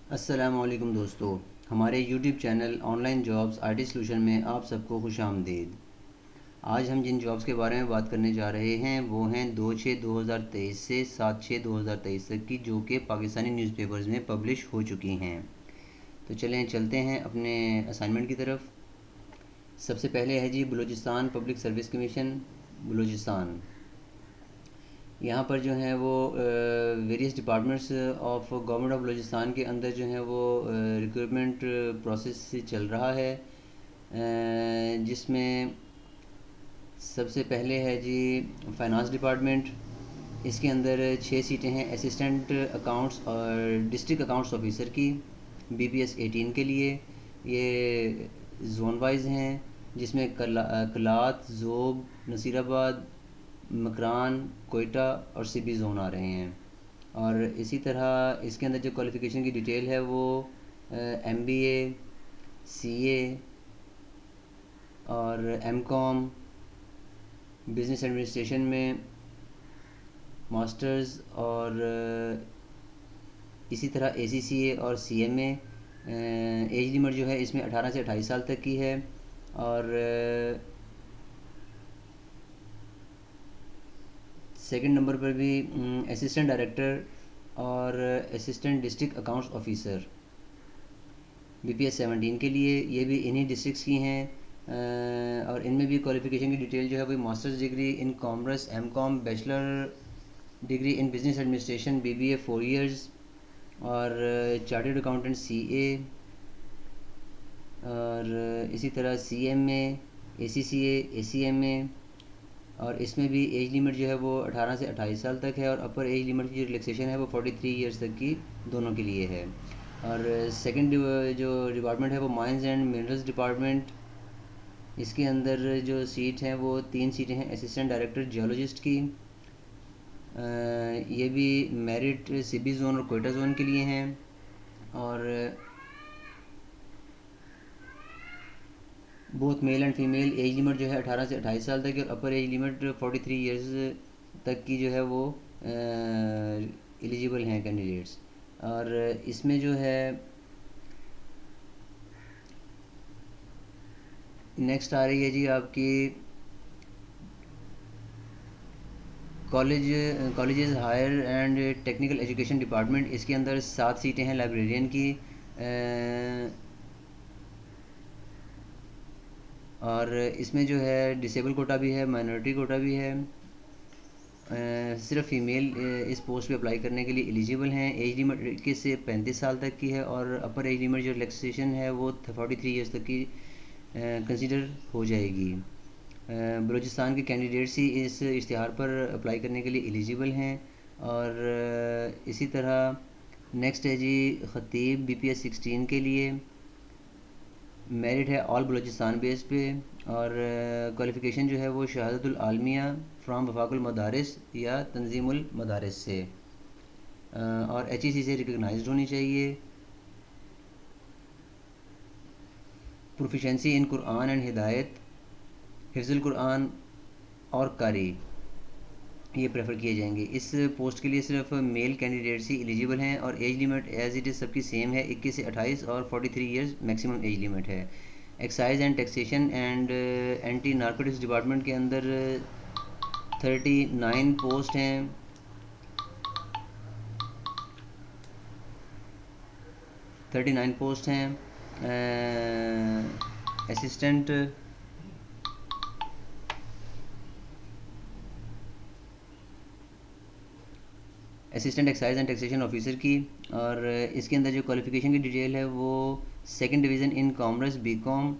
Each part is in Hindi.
अस्सलामुअलैकुम दोस्तों, हमारे YouTube channel online jobs IT solution में आप सबको खुशामदीद। आज हम जिन जॉब्स के बारे में बात करने जा रहे हैं वो हैं 2/6/2023 से 7/6/2023 तक की, जो कि पाकिस्तानी न्यूज़पेपर्स में पब्लिश हो चुकी हैं। तो चलें चलते हैं अपने असाइनमेंट की तरफ। सबसे पहले है जी Balochistan public service commission Balochistan. यहाँ पर जो है वो various departments of government of Balochistan के अंदर जो है वो रिक्रूटमेंट प्रोसेस चल रहा है, जिसमें सबसे पहले है जी फाइनेंस डिपार्टमेंट। इसके अंदर 6 सीटें हैं असिस्टेंट अकाउंट्स और डिस्ट्रिक्ट अकाउंट्स ऑफिसर की, BPS 18 के लिए। ये जोन वाइज हैं, जिसमें कलात, ज़ोब, नसीराबाद, मकरान, कोयटा और CP जोन आ रहे हैं। और इसी तरह इसके अंदर जो क्वालिफ़िकेशन की डिटेल है वो MBA, CA और MCOM, बिज़नेस एडमिनिस्ट्रेशन में मास्टर्स और इसी तरह ACCA और CMA। एज लिमिट जो है इसमें 18 से 28 साल तक की है। और सेकंड नंबर पर भी असिस्टेंट डायरेक्टर और assistant district accounts officer BPS 17 के लिए। ये भी इन्हीं डिस्ट्रिक्ट्स की हैं। और इनमें भी क्वालिफ़िकेशन की डिटेल जो है वही masters degree in commerce MCOM, bachelor degree in business administration BBA 4 years और चार्टर्ड अकाउंटेंट CA। और इसी तरह CMA, ACCA, ACMA। और इसमें भी एज लिमिट जो है वो 18 से 28 साल तक है, और अपर एज लिमिट की जो रिलैक्सेशन है वो 43 इयर्स तक की दोनों के लिए है। और सेकंड जो डिपार्टमेंट है वो माइंस एंड मिनरल्स डिपार्टमेंट। इसके अंदर जो सीट हैं वो 3 सीटें हैं असिस्टेंट डायरेक्टर जियोलॉजिस्ट की। ये भी मेरिट CB जोन और कोयटा जोन के लिए हैं। और both male and female as limit जो है 18 से 28 साल तक है, और अपर एज लिमिट 43 इयर्स तक की जो है वो एलिजिबल हैं कैंडिडेट्स। और इसमें जो है नेक्स्ट आ रही है जी आपकी colleges higher and technical education department. इसके अंदर 7 सीटें हैं लाइब्रेरियन की। और इसमें जो है डिसेबल कोटा भी है, माइनॉरिटी कोटा भी है। सिर्फ फ़ीमेल इस पोस्ट पे अप्लाई करने के लिए एलिजिबल हैं। एज लिमिट 21 से 35 साल तक की है, और अपर एज लिमिट जो रिलैक्सेशन है वो 43 इयर्स तक की कंसिडर हो जाएगी। बलूचिस्तान के कैंडिडेट्स ही इस इश्तिहार पर अप्लाई करने के लिए एलिजिबल हैं। और इसी तरह नेक्स्ट है जी ख़तीब BPS 16 के लिए। मेरिट है ऑल बलूचिस्तान बेस पे। और क्वालिफ़िकेशन जो है वो शहादतुल आलमिया फ्राम वफाकुल मदारिस या तंजीमुल मदारिस से, और HEC से रिकगनाइज्ड होनी चाहिए। प्रोफिशेंसी इन कुरान एंड हिदायत, हिफ्ज़ुल कुरान और कारी ये प्रेफर किए जाएंगे। इस पोस्ट के लिए सिर्फ मेल कैंडिडेट्स ही एलिजिबल हैं, और age limit as it is सबकी सेम है, 21 से 28 और 43 इयर्स मैक्सिमम एज लिमिट है। Excise and taxation and anti narcotics department के अंदर 39 पोस्ट हैं। 39 पोस्ट हैं assistant assistant excise and taxation officer की। और इसके अंदर जो क्वालिफ़िकेशन की डिटेल है वो second division in commerce BCom।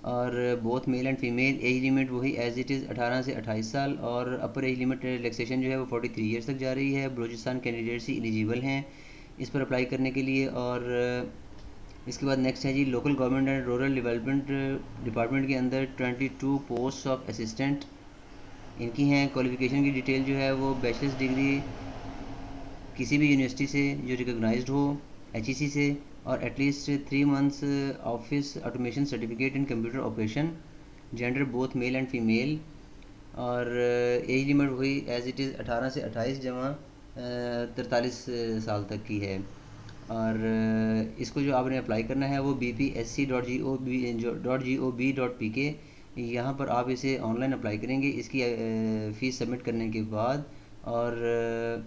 और both male and female age limit वही एज इट इज़ 18 से 28 साल, और अपर एज लिमिट रिलैक्सेशन जो है वो 43 इयर्स तक जा रही है। बलूचिस्तान कैंडिडेट्स ही एलिजिबल हैं इस पर अप्लाई करने के लिए। और इसके बाद नेक्स्ट है जी local government and rural development department के अंदर 22 पोस्ट ऑफ असिस्टेंट इनकी हैं। क्वालिफ़िकेशन की डिटेल जो है वो बैचलर्स डिग्री किसी भी यूनिवर्सिटी से जो रिकॉग्नाइज्ड हो, HEC से, और at least 3 months office automation certificate in computer operation, gender both male and female. और एज लिमिट वही एज इट इज़ 18 से 28 जमा 43 साल तक की है। और इसको जो आपने अप्लाई करना है वो bpsc.gov.pk, यहाँ पर आप इसे ऑनलाइन अप्लाई करेंगे इसकी फ़ीस सबमिट करने के बाद। और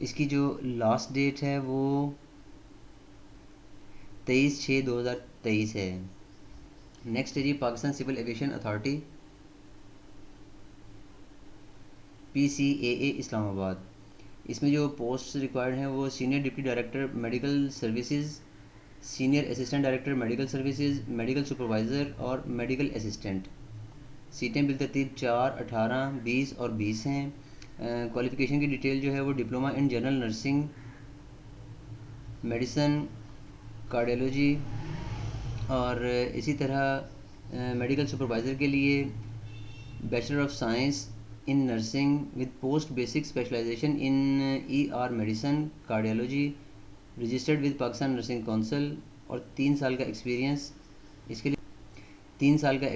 इसकी जो लास्ट डेट है वो 23/6/2023 है। नेक्स्ट है जी Pakistan civil aviation authority, PCAA Islamabad. इसमें जो पोस्ट रिक्वायर्ड हैं वो senior deputy director medical services, senior assistant director medical services, medical supervisor और मेडिकल असिस्टेंट। सीटें बिलतरतीब 4, 18, 20 और 20 हैं। क्वालिफ़िकेशन की डिटेल जो है वो diploma in general nursing, medicine, cardiology और इसी तरह मेडिकल सुपरवाइज़र के लिए bachelor of science in nursing with post basic specialization in ER medicine cardiology, registered with Pakistan nursing council और 3 साल का एक्सपीरियंस इसके लिए 3 साल का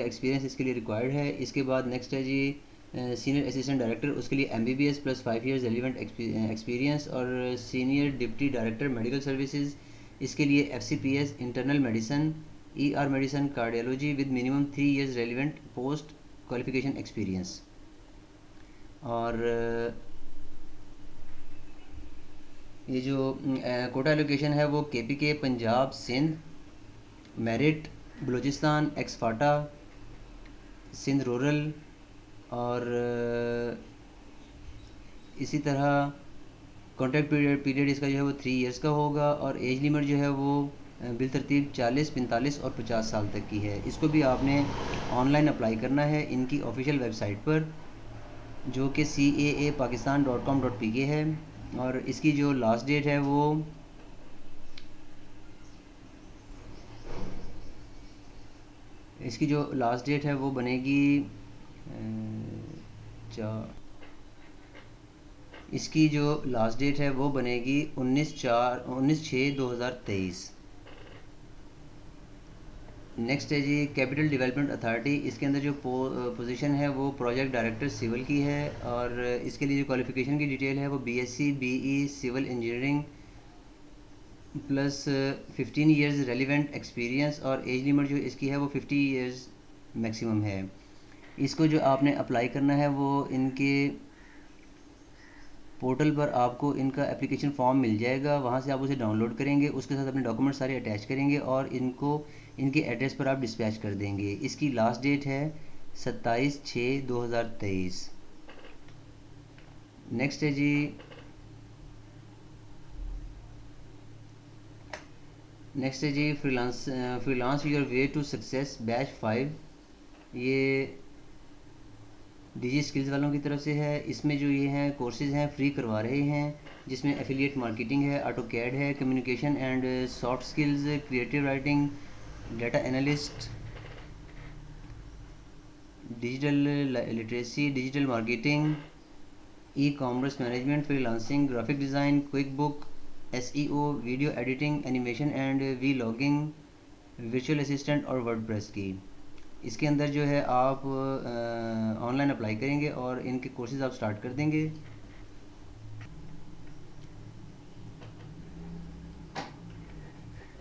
एक्सपीरियंस इसके लिए रिक्वायर्ड है। इसके बाद नेक्स्ट है जी सीनियर असिस्टेंट डायरेक्टर, उसके लिए MBBS plus 5 years relevant experience. और senior deputy director medical services, इसके लिए FCPS internal medicine, ER medicine cardiology with minimum 3 years relevant post qualification experience. और ये जो कोटा एलोकेशन है वो KPK Punjab Sindh, merit Balochistan, ex FATA Sindh rural. और इसी तरह कॉन्ट्रैक्ट पीरियड इसका जो है वो 3 इयर्स का होगा। और एज लिमिट जो है वो बिलतरतीब 40, 45 और 50 साल तक की है। इसको भी आपने ऑनलाइन अप्लाई करना है इनकी ऑफिशियल वेबसाइट पर, जो कि caapakistan.com.pk है। और इसकी जो लास्ट डेट है वो बनेगी इसकी जो लास्ट डेट है वो बनेगी 19/6/2023। नेक्स्ट है जी कैपिटल डेवलपमेंट अथॉरिटी। इसके अंदर जो पोजीशन है वो प्रोजेक्ट डायरेक्टर सिविल की है। और इसके लिए जो क्वालिफ़िकेशन की डिटेल है वो BSc BE civil engineering plus 15 years relevant experience. और एज लिमिट जो इसकी है वो 50 इयर्स मैक्सिमम है। इसको जो आपने अप्लाई करना है वो इनके पोर्टल पर आपको इनका एप्लीकेशन फॉर्म मिल जाएगा, वहाँ से आप उसे डाउनलोड करेंगे, उसके साथ अपने डॉक्यूमेंट सारे अटैच करेंगे और इनको इनके एड्रेस पर आप डिस्पैच कर देंगे। इसकी लास्ट डेट है 27/6/2023। नेक्स्ट है जी freelance your way to success batch 5। ये डिजी स्किल्स वालों की तरफ से है। इसमें जो ये हैं कोर्सेज़ हैं फ्री करवा रहे हैं, जिसमें एफिलिएट मार्केटिंग है, ऑटोकैड है, communication and soft skills, creative writing, data analyst, digital literacy, digital marketing, ecommerce management, freelancing, graphic design, quick book, SEO, video editing, animation and vlogging, virtual assistant और वर्डप्रेस की। इसके अंदर जो है आप ऑनलाइन अप्लाई करेंगे और इनके कोर्सेज़ आप स्टार्ट कर देंगे।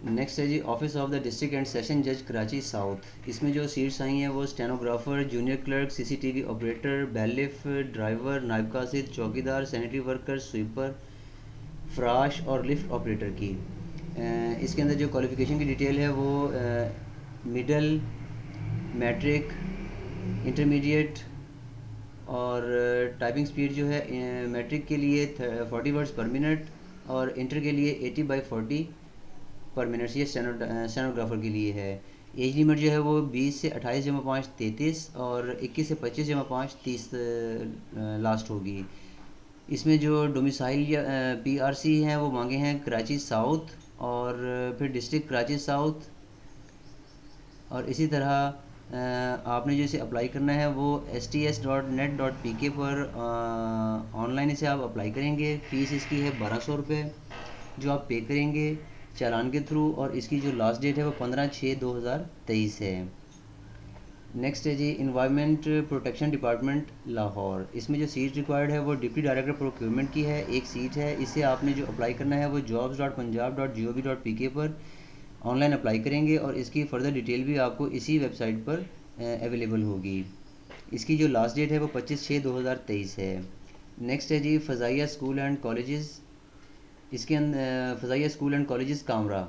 नेक्स्ट है जी office of the district and session जज कराची साउथ। इसमें जो सीट्स आई हैं वो stenographer, junior clerk, CCTV operator, bailiff, driver, नायब कासिद, चौकीदार, सैनिटरी वर्कर, स्वीपर, फ्राश और लिफ्ट ऑपरेटर की। इसके अंदर जो क्वालिफ़िकेशन की डिटेल है वो मिडल, मैट्रिक, इंटरमीडिएट और टाइपिंग स्पीड जो है मैट्रिक के लिए 40 वर्ड्स पर मिनट और इंटर के लिए 80/40 पर मिनट, ये स्टेनोग्राफर के लिए है। एज लिमिट जो है वो 20 से 28/5 33 और 21 से 25/5 30 लास्ट होगी। इसमें जो डोमिसाइल या PRC हैं वो मांगे हैं कराची साउथ और फिर डिस्ट्रिक्ट कराची साउथ। और इसी तरह आपने जो इसे अप्लाई करना है वो sts.net.pk पर ऑनलाइन इसे आप अप्लाई करेंगे। फ़ीस इसकी है 1200 रुपये जो आप पे करेंगे चालान के थ्रू। और इसकी जो लास्ट डेट है वो 15/6/2023 है। नेक्स्ट है जी इन्वायरमेंट प्रोटेक्शन डिपार्टमेंट लाहौर। इसमें जो सीट रिक्वायर्ड है वो डिप्टी डायरेक्टर प्रोक्योरमेंट की है, एक सीट है। इसे आपने जो अप्लाई करना है वो jobs.punjab.gov.pk पर ऑनलाइन अप्लाई करेंगे और इसकी फ़र्दर डिटेल भी आपको इसी वेबसाइट पर अवेलेबल होगी। इसकी जो लास्ट डेट है वो 25/6/2023 है। नेक्स्ट है जी फ़ज़ाइया स्कूल एंड कॉलेजेस। इसके अंदर Fazaia school and colleges Kamra,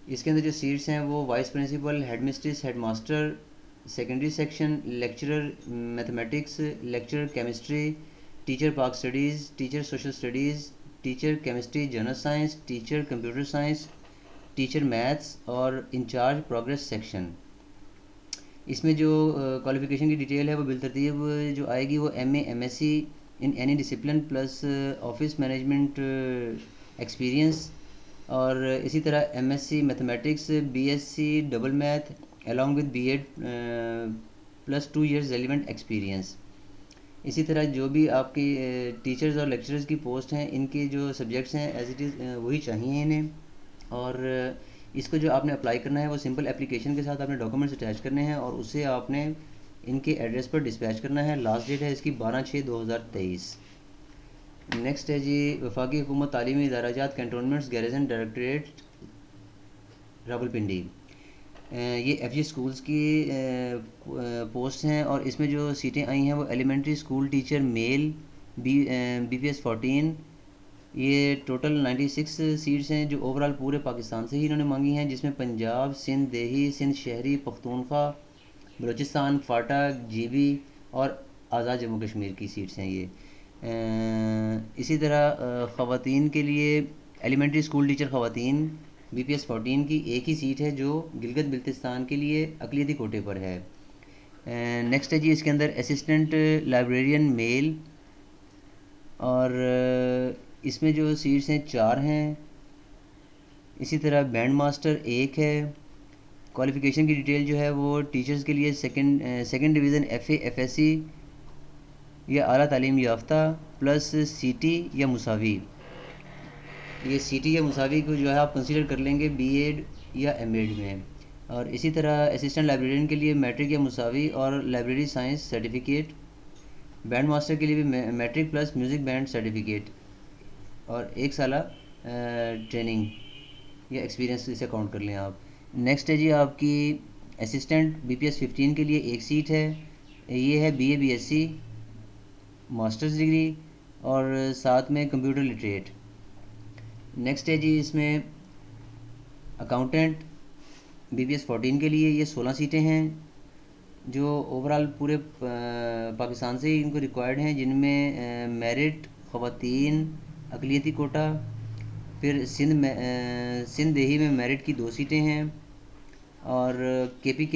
इसके अंदर जो सीट्स हैं वो vice principal, head mistress, head master, secondary section, lecturer mathematics, lecturer chemistry, teacher Pak studies, teacher social studies, teacher chemistry general science, teacher computer science, teacher maths और इंचार्ज प्रोग्रेस सेक्शन। इसमें जो क्वालिफ़िकेशन की डिटेल है वो बिलतरतीब जो आएगी वो MA MSc in any discipline plus office management experience, और इसी तरह MSc mathematics, BSc double math along with B.Ed plus 2 years relevant experience. इसी तरह जो भी आपकी टीचर्स और लेक्चरर्स की पोस्ट हैं इनके जो सब्जेक्ट्स हैं एज इट इज़ वही चाहिए इन्हें। और इसको जो आपने अप्लाई करना है वो सिंपल एप्लीकेशन के साथ आपने डॉक्यूमेंट्स अटैच करने हैं और उसे आपने इनके एड्रेस पर डिस्पैच करना है। लास्ट डेट है इसकी 12/6/2023। नेक्स्ट है जी वफाकी हुकूमत तालीमी इदाराजात कैंटोनमेंट्स गैरिजन डायरेक्टरेट रावलपिंडी। ये FG स्कूल्स की पोस्ट हैं और इसमें जो सीटें आई हैं वो elementary school teacher male BPS 14। ये टोटल 96 सीट्स हैं जो ओवरऑल पूरे पाकिस्तान से ही इन्होंने मांगी हैं, जिसमें पंजाब, सिंध देही, सिंध शहरी, पख्तूनख्वा, बलूचिस्तान, फाटा, GB और आज़ाद जम्मू कश्मीर की सीट्स हैं ये। इसी तरह ख़वातीन के लिए एलिमेंट्री स्कूल टीचर ख़वातीन BPS 14 की एक ही सीट है जो गिलगित बिल्तिस्तान के लिए अक़लियती कोटे पर है। नेक्स्ट है जी इसके अंदर असिस्टेंट लाइब्रेरियन मेल, और इसमें जो सीट्स हैं 4 हैं। इसी तरह बैंड मास्टर एक है। क्वालिफ़िकेशन की डिटेल जो है वो टीचर्स के लिए सेकंड डिवीज़न FA FSc या आला तालीम याफ्ता प्लस CT या मुसावी। ये CT या मुसावी को जो है आप कंसीडर कर लेंगे B.Ed या M.Ed में। और इसी तरह असिस्टेंट लाइब्रेरियन के लिए मैट्रिक या मुसावी और library science certificate. Band master के लिए भी matric plus music band certificate और 1 साल ट्रेनिंग या एक्सपीरियंस इसे काउंट कर लें आप। नेक्स्ट है जी आपकी असिस्टेंट BPS 15 के लिए एक सीट है। ये है BA BSc मास्टर्स डिग्री और साथ में कंप्यूटर लिटरेट। नेक्स्ट है जी इसमें अकाउंटेंट BPS 14 के लिए ये 16 सीटें हैं जो ओवरऑल पूरे पाकिस्तान से ही इनको रिक्वायर्ड हैं, जिनमें मेरिट ख़वातीन अक़लियती कोटा, फिर सिंध देही में मेरिट की 2 सीटें हैं और KPK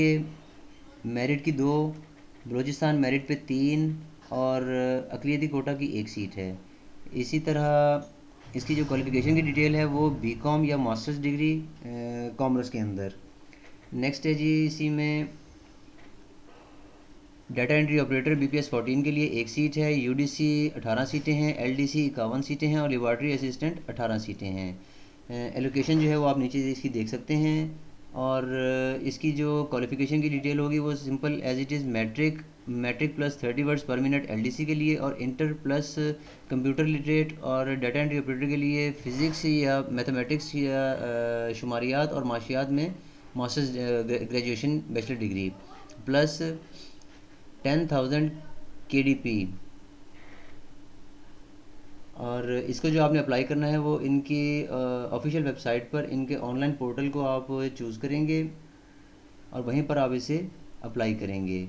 मेरिट की 2, बलूचिस्तान मेरिट पे 3 और अक़लियती कोटा की 1 सीट है। इसी तरह इसकी जो क्वालिफ़िकेशन की डिटेल है वो BCom या मास्टर्स डिग्री कॉमर्स के अंदर। नेक्स्ट है जी इसी में डाटा एंट्री ऑपरेटर BPS 14 के लिए एक सीट है। UDC 18 सीटें हैं, LDC 51 सीटें हैं और लेबॉर्ट्री असिस्टेंट 18 सीटें हैं। एलोकेशन जो है वो आप नीचे इसकी देख सकते हैं। और इसकी जो क्वालिफ़िकेशन की डिटेल होगी वो simple as it is matric plus 30 words पर मिनट LDC के लिए, और इंटर प्लस कंप्यूटर लिटरेट, और डाटा एंट्री ऑपरेटर के लिए फ़िज़िक्स या मैथमेटिक्स या शुमारियात और माशियात में masters graduation bachelor degree plus 10,000 KDP। और इसको जो आपने अप्लाई करना है वो इनकी ऑफिशियल वेबसाइट पर इनके ऑनलाइन पोर्टल को आप चूज़ करेंगे और वहीं पर आप इसे अप्लाई करेंगे।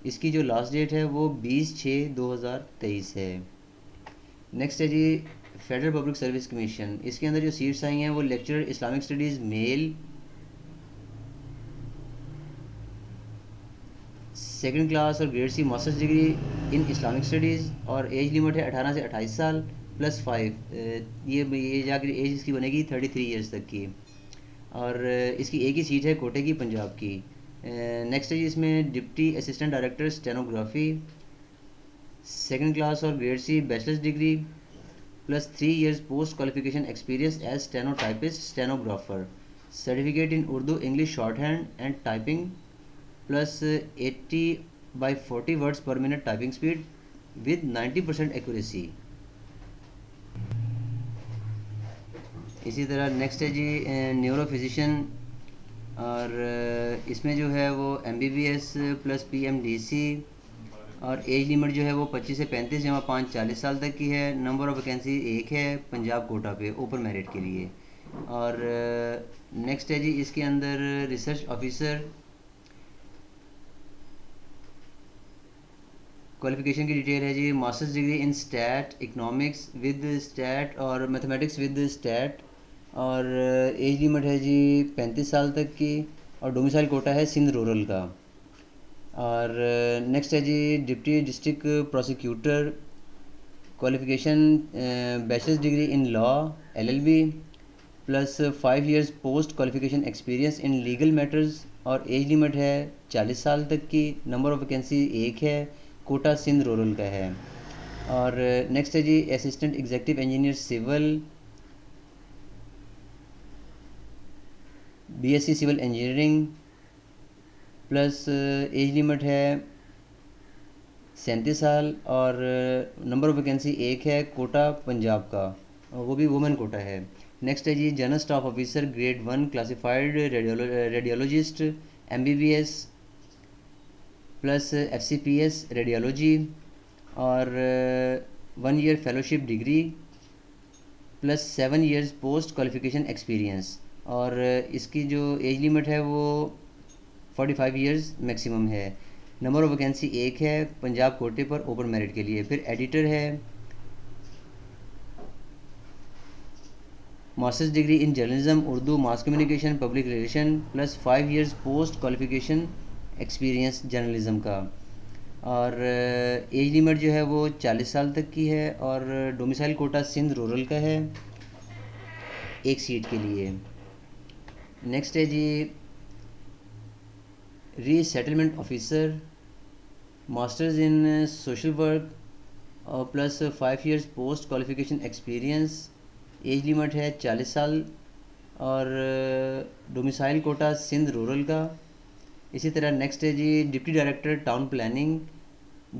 इसकी जो लास्ट डेट है वो 20/6/2023 है। नेक्स्ट है जी फेडरल पब्लिक सर्विस कमीशन। इसके अंदर जो सीट्स आई हैं वो lecturer Islamic studies male, second class और grade C masters degree in Islamic studies, और एज लिमिट है 18 से 28 साल प्लस 5। ये जाकर एज इसकी बनेगी 33 ईयर्स तक की। और इसकी एक ही सीट है कोटे की पंजाब की। नेक्स्ट है जी इसमें deputy assistant director stenography, second class और grade C bachelors degree plus 3 years post qualification experience as steno typist stenographer, certificate in Urdu English short hand and typing plus 80/40 words पर minute typing speed with 90% accuracy. इसी तरह नेक्स्ट है जी न्यूरो फिजिशियन, और इसमें जो है वो MBBS प्लस PMDC, और एज लिमिट जो है वो 25 से 35 जमा 5 40 साल तक की है। नंबर ऑफ़ वैकेंसी एक है पंजाब कोटा पे ओपन मेरिट के लिए। और नेक्स्ट है जी इसके अंदर रिसर्च ऑफिसर, क्वालिफिकेशन की डिटेल है जी masters degree in stat economics with stat और मैथमेटिक्स विद स्टैट, और एज लिमिट है जी 35 साल तक की, और डोमिसाइल कोटा है सिंध रूरल का। और नेक्स्ट है जी deputy district prosecutor, qualification bachelors degree in law LLB plus 5 years post qualification experience in legal matters, और एज लिमिट है 40 साल तक की। नंबर ऑफ़ वैकेंसी एक है, कोटा सिंध रूरल का है। और नेक्स्ट है जी assistant executive engineer civil, BSc civil engineering, plus age limit है 37 साल, और नंबर ऑफ़ वैकेंसी एक है, कोटा पंजाब का, और वो भी वुमेन कोटा है। नेक्स्ट है जी general staff officer grade 1 classified radiologist MBBS plus FCPS radiology, और 1 year fellowship degree plus 7 years post qualification experience, और इसकी जो एज लिमिट है वो 45 इयर्स मैक्सिमम है। नंबर ऑफ़ वैकेंसी एक है पंजाब कोटे पर ओपन मेरिट के लिए। फिर एडिटर है masters degree in journalism Urdu mass communication public relation plus 5 years post qualification experience journalism का, और एज लिमिट जो है वो 40 साल तक की है, और डोमिसाइल कोटा सिंध रूरल का है एक सीट के लिए। नेक्स्ट है जी resettlement officer, masters in social work और plus 5 years post qualification experience, age limit है 40 साल, और डोमिसाइल कोटा सिंध रूरल का। इसी तरह नेक्स्ट है जी deputy director town planning,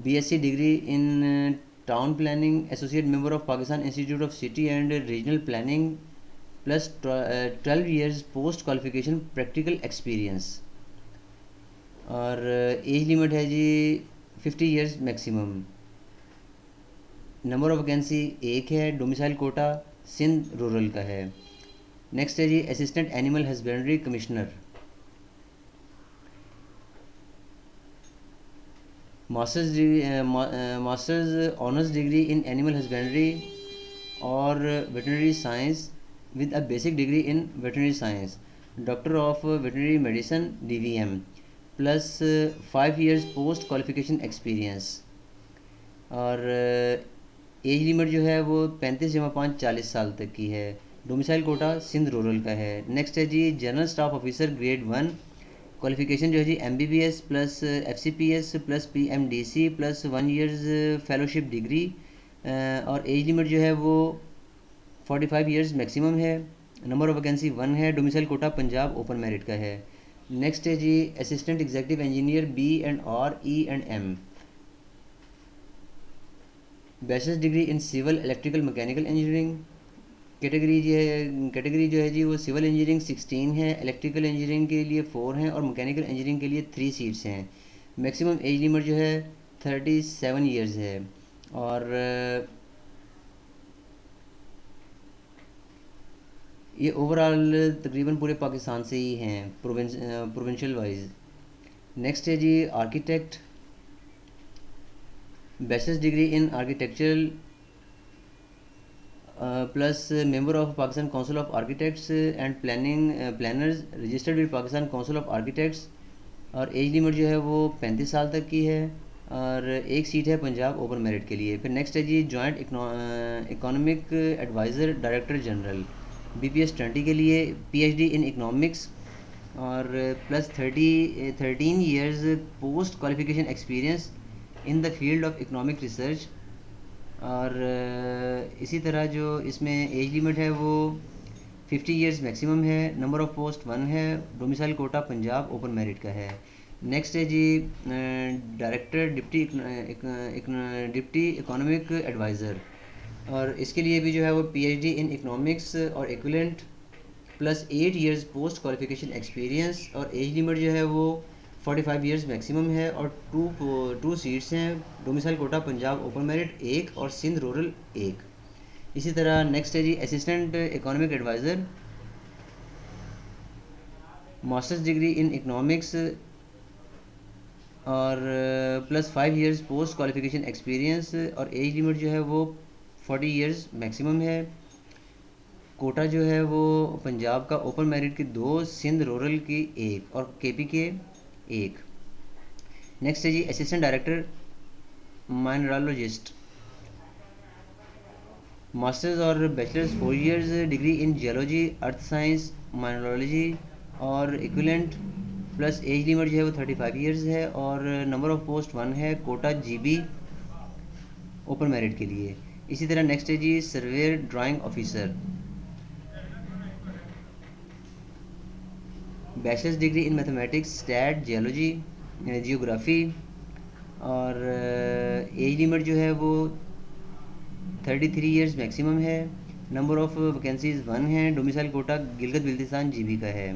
BSc degree in town planning, associate member of Pakistan institute of city and regional planning plus 12 years post qualification practical experience, और एज लिमिट है जी 50 years maximum. Number of vacancy एक है, डोमिसाइल कोटा सिंध रूरल का है। नेक्स्ट है जी assistant animal husbandry commissioner, masters honours degree in animal husbandry और veterinary science with a basic degree in veterinary science, doctor of veterinary medicine DVM plus 5 years post qualification experience, और एज लिमिट जो है वो 35 जमा 5 40 साल तक की है। डोमिसाइल कोटा सिंध रूरल का है। नेक्स्ट है जी general staff officer grade 1, qualification जो है जी MBBS plus FCPS plus PMDC plus 1 years fellowship degree, और एज लिमिट जो है वो 45 इयर्स मैक्सिमम है। नंबर ऑफ़ वैकेंसी 1 है, domicile quota Punjab open merit का है। नेक्स्ट है जी assistant executive engineer B&R E&M, bachelors degree in civil electrical mechanical engineering, category जो है जी वो सिविल इंजीनियरिंग 16 है, इलेक्ट्रिकल इंजीनियरिंग के लिए 4 हैं, और मैकेनिकल इंजीनियरिंग के लिए 3 सीट्स हैं। मैक्सिमम एज लिमिट जो है 37 इयर्स है, और ये ओवरऑल तकरीबन पूरे पाकिस्तान से ही हैं प्रोविंशियल वाइज। नेक्स्ट है जी architect, bachelors degree in architectural plus member of Pakistan council of architects and planners registered with Pakistan council of architects, और एज लिमिट जो है वो 35 साल तक की है, और एक सीट है पंजाब ओपन मेरिट के लिए। फिर नेक्स्ट है जी joint economic adviser director general BPS 20 के लिए PhD इन इकोनॉमिक्स, और plus 13 years post qualification experience in the field of economic research, और इसी तरह जो इसमें एज लिमिट है वो 50 इयर्स मैक्सिमम है। नंबर ऑफ़ पोस्ट 1 है, domicile quota Punjab open merit का है। नेक्स्ट है जी डायरेक्टर डिप्टी इकोनॉमिक एडवाइज़र, और इसके लिए भी जो है वो पीएचडी इन इकोनॉमिक्स और equivalent plus 8 years post qualification experience, और एज लिमिट जो है वो 45 इयर्स मैक्सिमम है, और टू सीट्स हैं। Domicile quota Punjab open merit एक और सिंध रूरल एक। इसी तरह नेक्स्ट है जी assistant economic adviser, masters degree in economics और plus 5 years post qualification experience, और एज लिमिट जो है वो 40 इयर्स मैक्सिमम है। कोटा जो है वो पंजाब का ओपन मेरिट की दो, सिंध रूरल की एक और केपी के एक। नेक्स्ट है जी असिस्टेंट डायरेक्टर माइनरोलॉजिस्ट, मास्टर्स और bachelors 4 years degree in geology earth science mineralogy और इक्विवेलेंट, प्लस एज लिमिट जो है वो 35 इयर्स है, और नंबर ऑफ पोस्ट 1 है, कोटा जीबी ओपन मेरिट के लिए। इसी तरह नेक्स्ट है जी surveyor drawing officer, bachelors degree in mathematics stat geology geography, और एज लिमिट जो है वो 33 इयर्स मैक्सिमम है। नंबर ऑफ़ वैकेंसीज 1 है, domicile quota Gilgit Baltistan GB का है।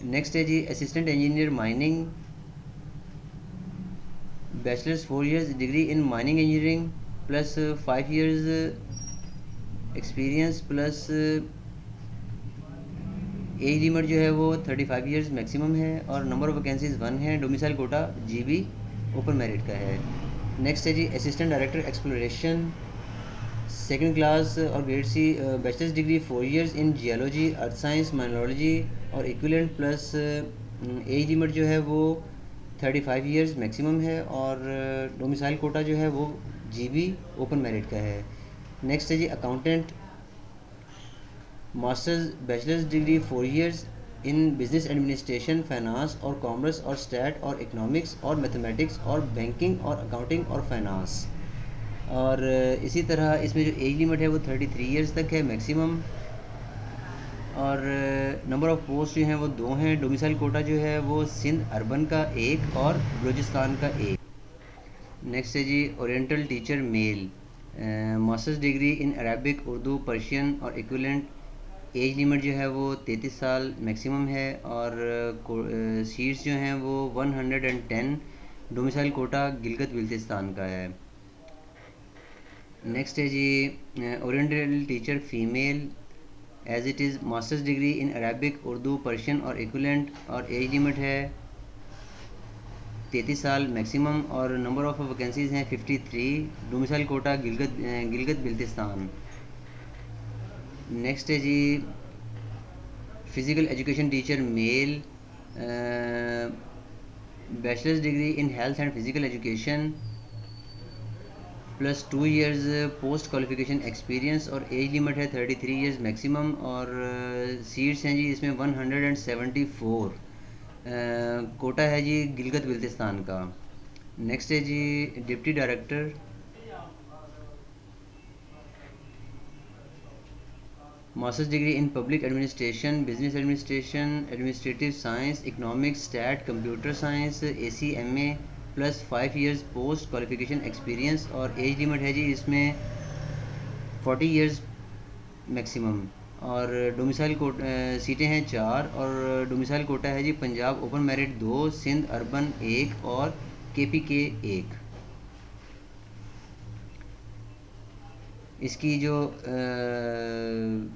नेक्स्ट है जी assistant engineer mining, bachelors 4 years degree in mining engineering plus 5 years experience, plus age limit जो है वो 35 इयर्स मैक्सिमम है, और नंबर ऑफ़ वैकेंसीज 1 है, domicile quota GB open merit का है। नेक्स्ट है जी assistant director exploration, second class और grade C, bachelors degree 4 years in geology earth science mineralogy और इक्विवेलेंट, प्लस एज लिमिट जो है वो 35 इयर्स मैक्सिमम है, और डोमिसाइल कोटा जो है वो जीबी ओपन मेरिट का है। नेक्स्ट है जी accountant, masters bachelors degree 4 years in business administration finance और कॉमर्स और स्टैट और इकोनॉमिक्स और मैथमेटिक्स और बैंकिंग और अकाउंटिंग और फाइनेंस, और इसी तरह इसमें जो एज लिमिट है वो 33 इयर्स तक है मैक्सिमम, और नंबर ऑफ़ पोस्ट जो हैं वो दो हैं, डोमिसाइल कोटा जो है वो सिंध अर्बन का एक और बलूचिस्तान का एक। नेक्स्ट है जी oriental teacher male, masters degree in Arabic Urdu Persian और इक्विवेलेंट, एज लिमिट जो है वो 33 साल मैक्सिमम है, और सीट्स जो हैं वो 110, डोमिसाइल कोटा गिलगित बिल्तिस्तान का है। नेक्स्ट है जी oriental teacher female, as it is masters degree in Arabic Urdu Persian और इक्विवेलेंट, और एज लिमिट है 33 साल मैक्सिमम, और नंबर ऑफ़ वैकेंसीज़ हैं 53, domicile quota Gilgit Baltistan. Next है जी physical education teacher male, bachelors degree in health and physical education plus 2 years post qualification experience, और एज लिमिट है 33 इयर्स मैक्सिमम, और सीट्स हैं जी इसमें 174, कोटा है जी गिलगित बिल्तिस्तान का। नेक्स्ट है जी deputy director, masters degree in public administration business administration administrative science economics stat computer science ACMA plus 5 years post qualification experience, और एज लिमिट है जी इसमें 40 इयर्स मैक्सिमम, और डोमिसाइल सीटें हैं 4, और डोमिसाइल कोटा है जी Punjab open merit 2, Sindh urban 1 और KPK 1। इसकी जो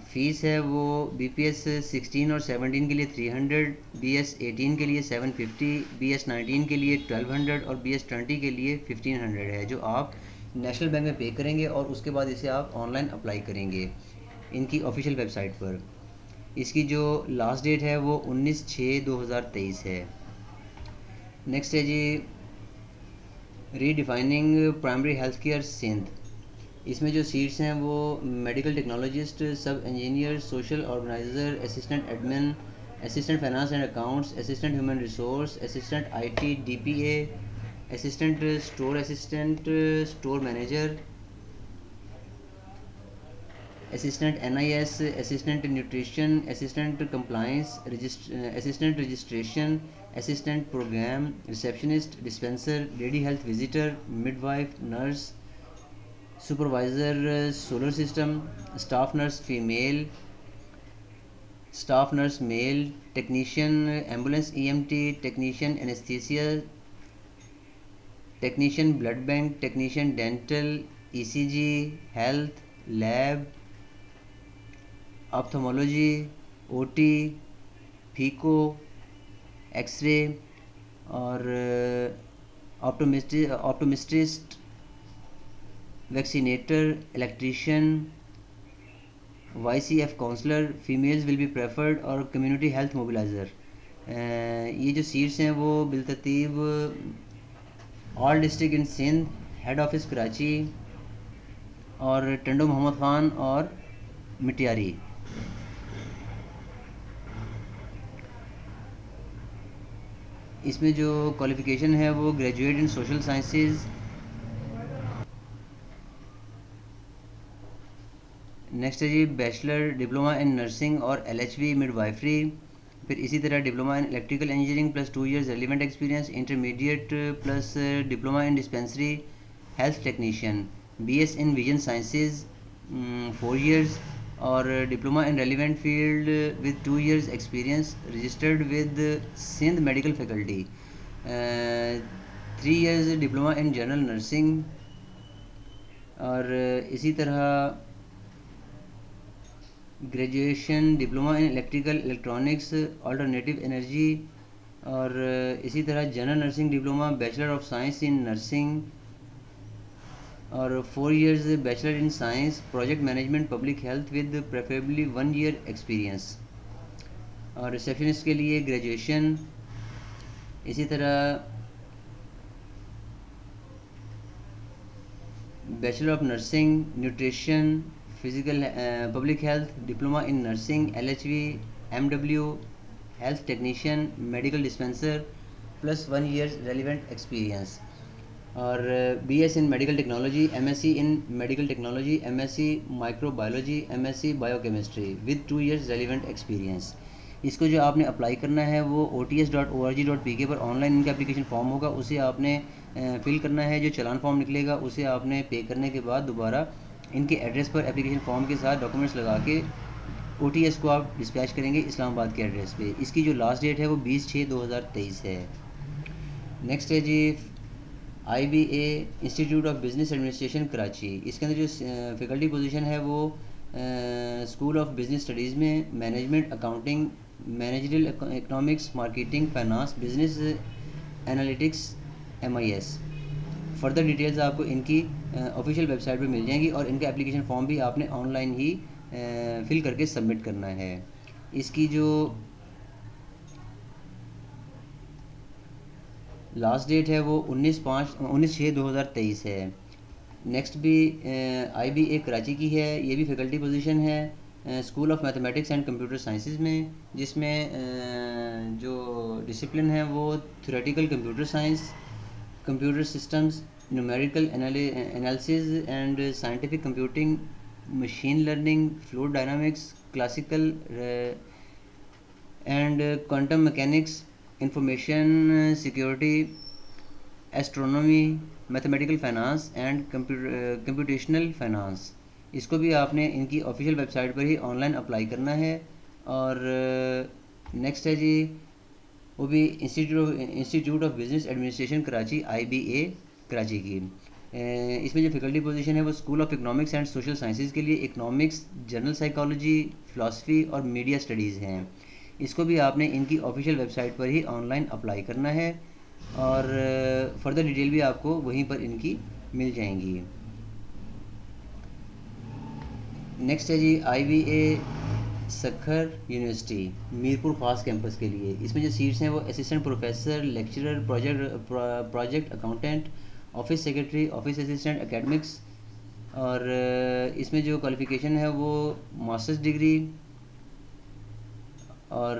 फ़ीस है वो BPS 16 और 17 के लिए 300, BS 18 के लिए 750, BS 19 के लिए 1200 और BS 20 के लिए 1500 है, जो आप नेशनल बैंक में पे करेंगे, और उसके बाद इसे आप ऑनलाइन अप्लाई करेंगे इनकी ऑफिशियल वेबसाइट पर। इसकी जो लास्ट डेट है वो 19/6/2023 है। नेक्स्ट है जी redefining primary health care Sindh, इसमें जो सीट्स हैं वो medical technologist, sub engineer, social organiser, assistant admin, assistant finance and accounts, assistant human resource, assistant IT DPA, assistant store manager, assistant NIS, assistant nutrition, assistant compliance, assistant registration, assistant programme, receptionist, dispenser, lady health visitor, midwife, nurse, supervisor solar system, staff nurse male, technician ambulance EMT, technician anaesthesia, technician blood bank, technician dental, ECG, health, lab, ophthalmology, OT, phaco, x ray और optometrist, vaccinator, electrician, YCF counsellor, females will be preferred और कम्युनिटी हेल्थ मोबिलाइज़र। ये जो सीट्स हैं वो बिलतरतीब all district in Sindh, head office Karachi और टंडो मोहम्मद ख़ान और मिटियारी। इसमें जो क्वालिफ़िकेशन है वो graduate in social sciences. Next है जी बैचलर डिप्लोमा इन नर्सिंग और LHV मिडवाइफरी। फिर इसी तरह diploma in electrical engineering plus 2 years relevant experience, intermediate plus diploma in dispensary health technician, BS in vision sciences 4 years और diploma in relevant field with 2 years experience, registered with Sindh medical faculty, 3 years diploma in general nursing. और इसी तरह graduation diploma in electrical electronics alternative energy और इसी तरह general nursing diploma, bachelor of science in nursing और 4 years bachelor in science project management public health with preferably 1 year experience. और रिसेप्शनिस्ट के लिए ग्रेजुएशन, इसी तरह bachelor of nursing nutrition physical public health, diploma in nursing LHV MW health technician medical dispenser plus 1 year relevant experience. और BS in medical technology, MSc in medical technology, MSc microbiology, MSc biochemistry with 2 years relevant experience. इसको जो आपने अप्लाई करना है वो ots.org.pk पर ऑनलाइन इनका एप्लीकेशन फॉर्म होगा, उसे आपने फिल करना है। जो चलान फॉर्म निकलेगा उसे आपने पे करने के बाद दोबारा इनके एड्रेस पर एप्लीकेशन फॉर्म के साथ डॉक्यूमेंट्स लगा के OTS को आप डिस्पैच करेंगे इस्लामाबाद के एड्रेस पे। इसकी जो लास्ट डेट है वो 20/6/2023 है। नेक्स्ट है जी IBA institute of business administration Karachi. इसके अंदर जो फैकल्टी पोजीशन है वो स्कूल ऑफ बिज़नेस स्टडीज़ में management, accounting, managerial economics, marketing, finance, business analytics, MIS। Further details आपको इनकी ऑफिशियल वेबसाइट पे मिल जाएंगी और इनका एप्लीकेशन फॉर्म भी आपने ऑनलाइन ही फिल करके सबमिट करना है। इसकी जो लास्ट डेट है वो 19/6/2023 है। नेक्स्ट भी IBA कराची की है, ये भी फैकल्टी पोजीशन है school of mathematics and computer sciences में, जिसमें जो डिसिप्लिन है वो theoretical computer science, computer systems, numerical analysis and scientific computing, machine learning, fluid dynamics, classical and quantum mechanics, information security, astronomy, mathematical finance and computational finance. इसको भी आपने इनकी ऑफिशियल वेबसाइट पर ही ऑनलाइन अप्लाई करना है। और नेक्स्ट है जी वो भी institute of business administration Karachi IBA Karachi की। इसमें जो फैकल्टी पोजीशन है वो school of economics and social sciences के लिए इकोनॉमिक्स, जनरल साइकोलॉजी, फ़िलासफ़ी और मीडिया स्टडीज़ हैं। इसको भी आपने इनकी ऑफिशियल वेबसाइट पर ही ऑनलाइन अप्लाई करना है और फर्दर डिटेल भी आपको वहीं पर इनकी मिल जाएंगी। नेक्स्ट है जी IBA सखर यूनिवर्सिटी मीरपुर खास कैंपस के लिए। इसमें जो सीट्स हैं वो assistant professor, lecturer, project accountant, office secretary, office assistant, academics. और इसमें जो क्वालिफ़िकेशन है वो मास्टर्स डिग्री और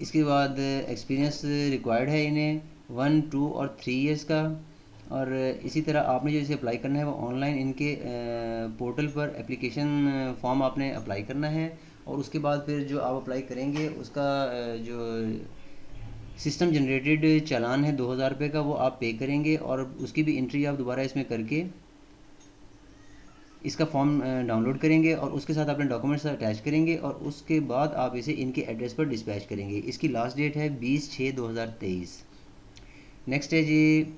इसके बाद एक्सपीरियंस रिक्वायर्ड है इन्हें 1, 2 और 3 इयर्स का। और इसी तरह आपने जो इसे अप्लाई करना है वो ऑनलाइन इनके पोर्टल पर एप्लीकेशन फॉर्म आपने अप्लाई करना है, और उसके बाद फिर जो आप अप्लाई करेंगे उसका जो सिस्टम जनरेटेड चालान है 2000 रुपये का, वो आप पे करेंगे, और उसकी भी एंट्री आप दोबारा इसमें करके इसका फॉर्म डाउनलोड करेंगे और उसके साथ अपने डॉक्यूमेंट्स अटैच करेंगे, और उसके बाद आप इसे इनके एड्रेस पर डिस्पैच करेंगे। इसकी लास्ट डेट है 20/6/2023। नेक्स्ट है जी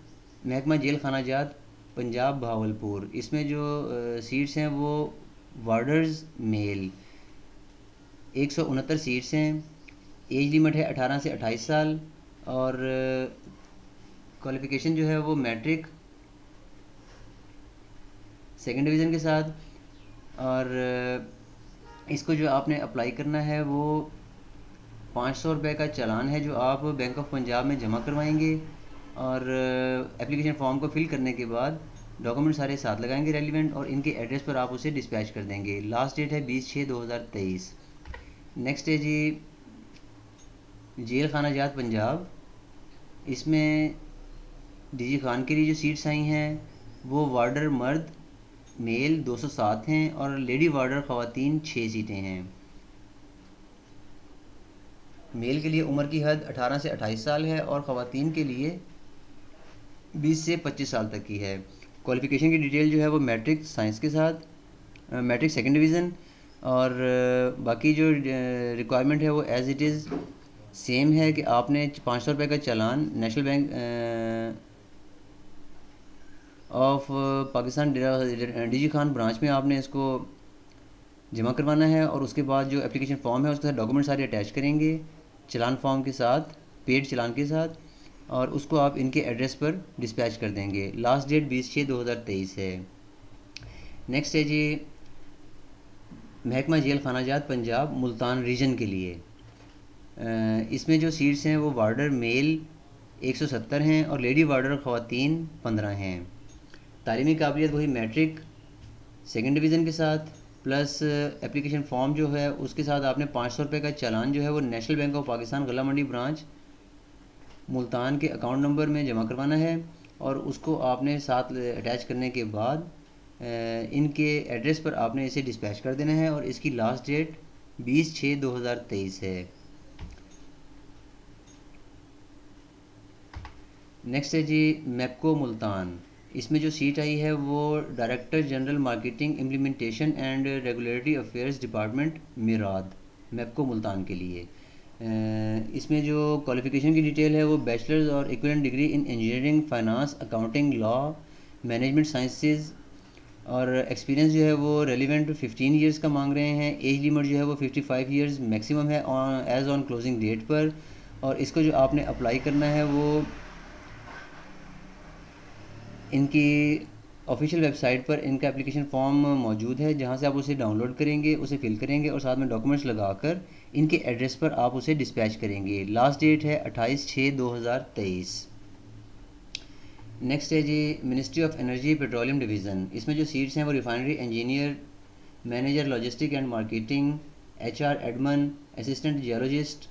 महकमा जेल खाना जात पंजाब भावलपुर। इसमें जो सीट्स हैं वो वार्डर्स मेल 169 सीट्स हैं। एज लिमिट है 18 से 28 साल, और क्वालिफ़िकेशन जो है वो मैट्रिक सेकेंड डिवीज़न के साथ। और इसको जो आपने अप्लाई करना है वो 500 रुपये का चालान है जो आप बैंक ऑफ पंजाब में जमा करवाएंगे, और एप्लीकेशन फॉर्म को फिल करने के बाद डॉक्यूमेंट सारे साथ लगाएंगे रेलिवेंट, और इनके एड्रेस पर आप उसे डिस्पैच कर देंगे। लास्ट डेट है 20/6/2023। नेक्स्ट है जी जेल खाना जात पंजाब। इसमें डीजी खान के लिए जो सीट्स आई हैं वो वार्डर मर्द मेल 207 हैं, और लेडी वार्डर ख़वातीन 6 सीटें हैं। मेल के लिए उम्र की हद 18 से 28 साल है, और ख़वातीन के लिए 20 से 25 साल तक की है। क्वालिफ़िकेशन की डिटेल जो है वो मैट्रिक साइंस के साथ, मैट्रिक सेकेंड डिवीज़न, और बाकी जो रिक्वायरमेंट है वो एज़ इट इज़ सेम है कि आपने 500 रुपये का चालान national bank of Pakistan DG Khan branch में आपने इसको जमा करवाना है, और उसके बाद जो एप्लीकेशन फॉर्म है उसके साथ डॉक्यूमेंट सारे अटैच करेंगे चालान फॉर्म के साथ, पेड चालान के साथ, और उसको आप इनके एड्रेस पर डिस्पैच कर देंगे। लास्ट डेट 20/6/2023 है। नेक्स्ट है जी महकमा जेल खाना जात पंजाब मुल्तान रीजन के लिए। इसमें जो सीट्स हैं वो वार्डर मेल 170 हैं, और लेडी वार्डर ख़वातीन 15 हैं। तालीमी काबिलियत वही मैट्रिक सेकेंड डिवीज़न के साथ, प्लस एप्लीकेशन फॉर्म जो है उसके साथ आपने 500 रुपये का चालान जो है वो नेशनल बैंक ऑफ पाकिस्तान गला मंडी ब्रांच मुल्तान के अकाउंट नंबर में जमा करवाना है, और उसको आपने साथ अटैच करने के बाद इनके एड्रेस पर आपने इसे डिस्पैच कर देना है, और इसकी लास्ट डेट 20/6/2023 है। नेक्स्ट है जी मैपको मुल्तान। इसमें जो सीट आई है वो director general marketing implementation and regulatory affairs department मिराद, मैपको मुल्तान के लिए। इसमें जो क्वालिफ़िकेशन की डिटेल है वो बैचलर्स और equivalent degree in engineering, finance, accounting, law, management sciences, और एक्सपीरियंस जो है वो रेलिवेंट 15 ईयर्स का मांग रहे हैं। एज लिमिट जो है वो 55 ईयर्स मैक्सिमम है एज़ ऑन क्लोजिंग डेट पर, और इसको जो आपने अप्लाई करना है वो इनकी ऑफिशियल वेबसाइट पर इनका एप्लीकेशन फॉर्म मौजूद है, जहां से आप उसे डाउनलोड करेंगे, उसे फिल करेंगे, और साथ में डॉक्यूमेंट्स लगाकर इनके एड्रेस पर आप उसे डिस्पैच करेंगे। लास्ट डेट है 28/6/2023। नेक्स्ट है जी ministry of energy petroleum division. इसमें जो सीट्स हैं वो refinery engineer, manager logistic and marketing, HR admin, assistant geologist,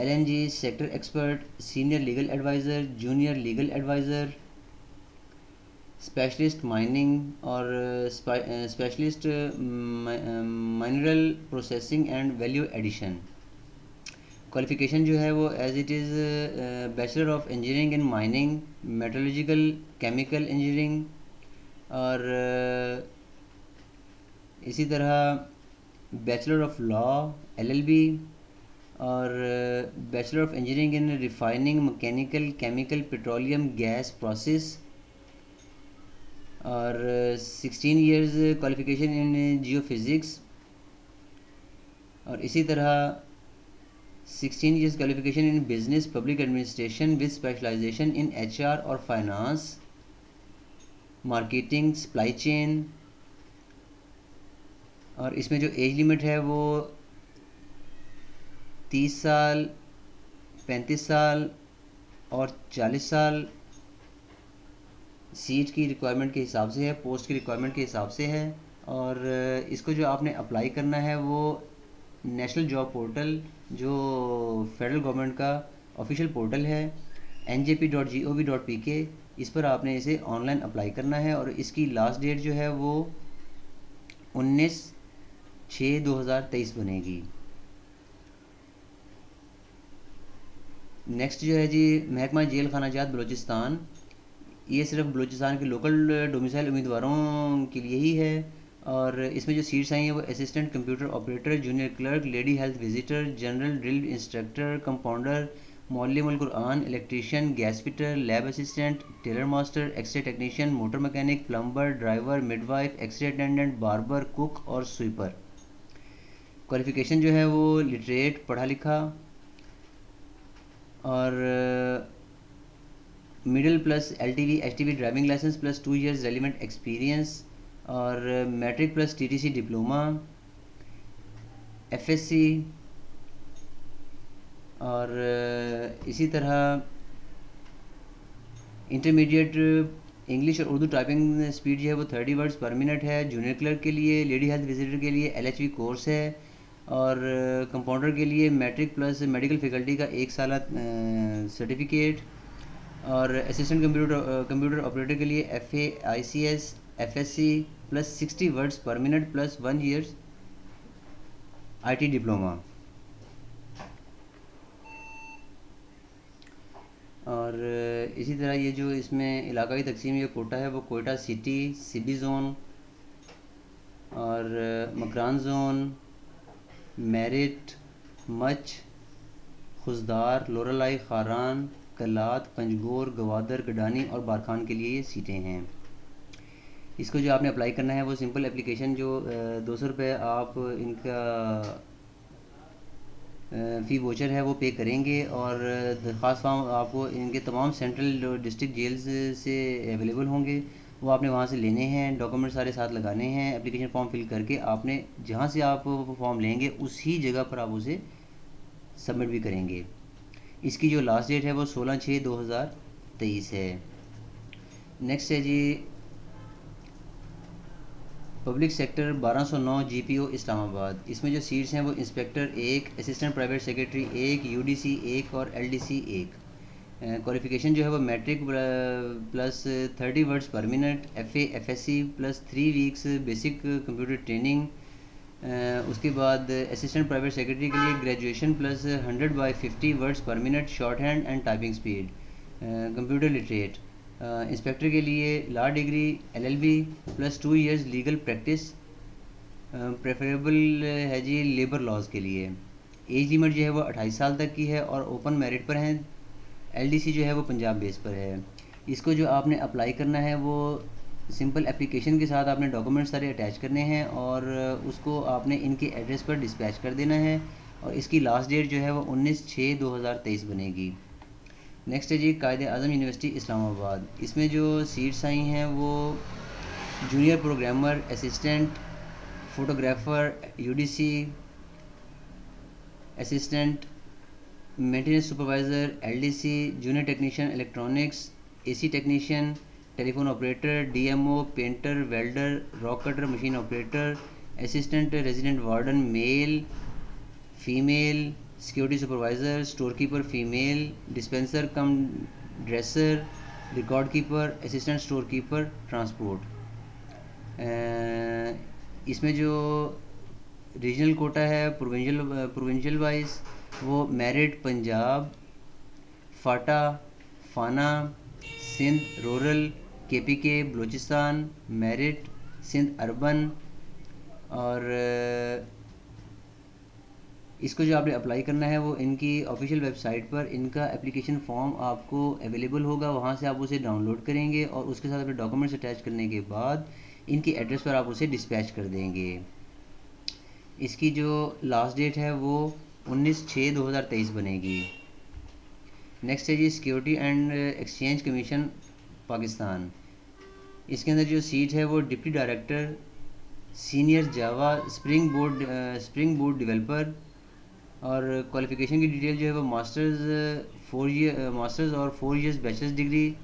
LNG sector expert, senior legal adviser, junior legal adviser, specialist mining, और specialist mineral processing and value addition. Qualification जो है वो as it is bachelor of engineering in mining, metallurgical chemical engineering, और इसी तरह बैचलर ऑफ लॉ LLB, और bachelor of engineering in refining mechanical chemical petroleum gas process, और 16 ईयर्स क्वालिफ़िकेशन इन जियोफिज़िक्स, और इसी तरह 16 years qualification in business public administration with specialization in HR और फाइनेंस, मार्केटिंग, सप्लाई चेन। और इसमें जो एज लिमिट है वो 30 साल, 35 साल और 40 साल सीट की रिक्वायरमेंट के हिसाब से है, पोस्ट की रिक्वायरमेंट के हिसाब से है। और इसको जो आपने अप्लाई करना है वो नेशनल जॉब पोर्टल जो फेडरल गवर्नमेंट का ऑफिशियल पोर्टल है njp.gov.pk, इस पर आपने इसे ऑनलाइन अप्लाई करना है और इसकी लास्ट डेट जो है वो 19/6/2023 बनेगी। नेक्स्ट जो है जी, महकमा जेल खानाजात बलूचिस्तान, ये सिर्फ बलूचिस्तान के लोकल डोमिसाइल उम्मीदवारों के लिए ही है। और इसमें जो सीट्स आई हैं वो assistant computer operator, junior clerk, lady health visitor, general drill instructor, compounder, मौल्लिमुल कुरान, electrician, gas fitter, lab assistant, tailor master, x-ray technician, motor mechanic, plumber, driver, midwife, x-ray attendant, barber, cook और स्वीपर। क्वालिफ़िकेशन जो है वो लिटरेट, पढ़ा लिखा और middle plus LTV HTV driving licence plus 2 years relevant experience और matric plus TTC diploma, FSC और इसी तरह इंटरमीडिएट इंग्लिश और उर्दू टाइपिंग स्पीड जो है वो 30 वर्ड्स पर मिनट है। जूनियर क्लर्क के लिए, लेडी हेल्थ विजिटर के लिए LHV कोर्स है और कंपाउंडर के लिए मैट्रिक प्लस मेडिकल फैकल्टी का 1 साल सर्टिफिकेट और असिस्टेंट कंप्यूटर ऑपरेटर के लिए FA ICS FSC plus 60 words पर minute plus 1 years IT diploma. और इसी तरह ये जो इसमें इलाकाई तकसीम ये कोटा है वो कोयटा सिटी, सिबी ज़ोन और Makran zone, merit, much, Khuzdar, Loralai, Kharan, कलात, पंजगोर, गवादर, गडानी और बारखान के लिए ये सीटें हैं। इसको जो आपने अप्लाई करना है वो सिंपल एप्लीकेशन जो 200 रुपये आप इनका फ़ी वोचर है वो पे करेंगे और दरख्वास्त फॉर्म आपको इनके तमाम सेंट्रल डिस्ट्रिक्ट जेल्स से अवेलेबल होंगे, वो आपने वहाँ से लेने हैं, डॉक्यूमेंट सारे साथ लगाने हैं, एप्लीकेशन फॉर्म फिल करके आपने जहाँ से आप वो फॉर्म लेंगे उसी जगह पर आप उसे सबमिट भी करेंगे। इसकी जो लास्ट डेट है वो 16/6/2023 है। नेक्स्ट है जी पब्लिक सेक्टर 1209 GPO इस्लामाबाद। इसमें जो सीट्स हैं वो inspector 1, assistant private secretary 1, UDC 1 और LDC 1। क्वालिफ़िकेशन जो है वो मैट्रिक प्लस 30 वर्ड्स पर minute, FA FSC plus 3 weeks basic computer training. उसके बाद असिस्टेंट प्राइवेट सेक्रेटरी के लिए ग्रेजुएशन प्लस 100/50 वर्ड्स पर minute, short hand and typing speed, computer literate. Inspector के लिए law degree LLB plus 2 years legal practice, preferable है जी लेबर लॉज के लिए। एज लिमिट जो है वो 28 साल तक की है और ओपन मेरिट पर हैं। LDC जो है वो पंजाब बेस पर है। इसको जो आपने अप्लाई करना है वो सिंपल एप्लीकेशन के साथ आपने डॉक्यूमेंट सारे अटैच करने हैं और उसको आपने इनके एड्रेस पर डिस्पैच कर देना है और इसकी लास्ट डेट जो है वो 19/6/2023 बनेगी। नेक्स्ट है जी कायदे आज़म यूनिवर्सिटी इस्लामाबाद। इसमें जो सीट्स आई हैं वो junior programmer, assistant photographer, UDC assistant, maintenance supervisor, LDC, junior technician electronics, AC technician, telephone operator, DMO, painter, welder, rock cutter, machine operator, assistant resident warden male, female, security supervisor, store keeper female, dispenser cum dresser, record keeper, assistant store keeper, transport. इसमें जो रीजनल कोटा है प्रोविंशियल वाइज वो merit Punjab, FATA, FANA, Sindh rural, KPK Balochistan, merit Sindh urban. और इसको जो आपने अप्लाई करना है वो इनकी ऑफिशियल वेबसाइट पर इनका एप्लीकेशन फॉर्म आपको अवेलेबल होगा, वहाँ से आप उसे डाउनलोड करेंगे और उसके साथ अपने डॉक्यूमेंट्स अटैच करने के बाद इनकी एड्रेस पर आप उसे डिस्पैच कर देंगे। इसकी जो लास्ट डेट है वो 19/6/2023 बनेगी। नेक्स्ट है जी security and exchange commission Pakistan. इसके अंदर जो सीट है वो deputy director senior Java Spring Boot developer और क्वालिफ़िकेशन की डिटेल जो है वो मास्टर्स और 4 years bachelors degree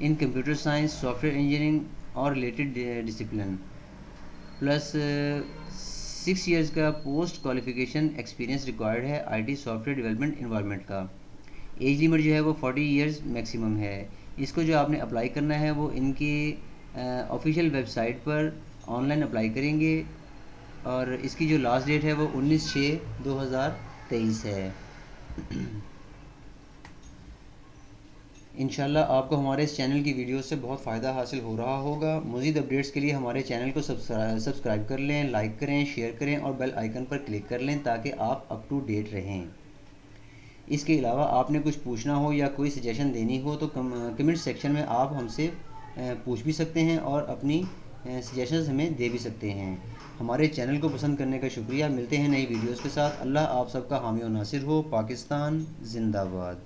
in computer science, software engineering और रिलेटेड डिसिप्लिन प्लस 6 इयर्स का पोस्ट क्वालिफ़िकेशन एक्सपीरियंस रिक्वायर्ड है IT सॉफ्टवेयर डेवलपमेंट इन्वायरमेंट का। एज लिमिट जो है वो 40 इयर्स मैक्सिमम है। इसको जो आपने अप्लाई करना है वो इनकी ऑफिशियल वेबसाइट पर ऑनलाइन अप्लाई करेंगे, और इसकी जो लास्ट डेट है वो 19/6/2023 है। इंशाल्लाह आपको हमारे इस चैनल की वीडियो से बहुत फ़ायदा हासिल हो रहा होगा। मज़ीद अपडेट्स के लिए हमारे चैनल को सब्सक्राइब कर लें, लाइक करें, शेयर करें और बेल आइकन पर क्लिक कर लें ताकि आप अप टू डेट रहें। इसके अलावा आपने कुछ पूछना हो या कोई सजेशन देनी हो तो कमेंट सेक्शन में आप हमसे पूछ भी सकते हैं और अपनी सजेशंस हमें दे भी सकते हैं। हमारे चैनल को पसंद करने का शुक्रिया। मिलते हैं नई वीडियोस के साथ। अल्लाह आप सबका हामी और नासिर हो। पाकिस्तान जिंदाबाद।